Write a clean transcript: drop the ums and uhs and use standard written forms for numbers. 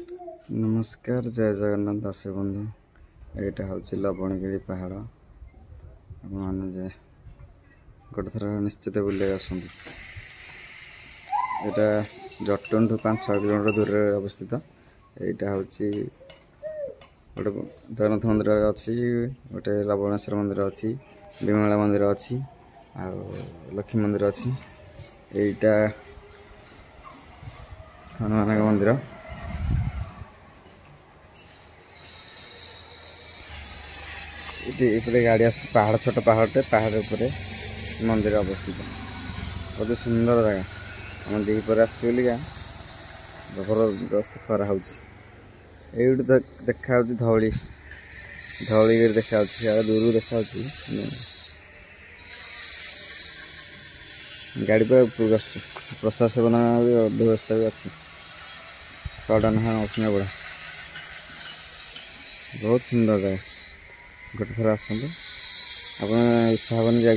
नमस्कार जय जगन्नाथ दर्शक बंधु यहाँ हूँ लवणगिरी पहाड़ आपने गोटे थर निश्चित बुले आसतु यहाँ जटन ठू 5-6 किलोमीटर दूर अवस्थित यहाँ हूँ गोटे जगन्नाथ मंदिर अच्छी गोटे लवणेश्वर मंदिर अच्छी विमला मंदिर अच्छी आ लक्ष्मी मंदिर अच्छी यहाँ हनुमान मंदिर ये गाड़ी आस पहाड़ छोट पहाड़टे पहाड़ उपर मंदिर अवस्थित बहुत सुंदर जगह आम दीपर आसलिका जबरदस्त खरा हो देखा धौली धौलीगिरी देखा दूर देखा गाड़ी पर उपरक आस प्रशासन व्यवस्था भी अच्छी सडन अक्षिणा बड़ा बहुत सुंदर जगह गोटे थर आसतु आप इच्छा हेनी जाए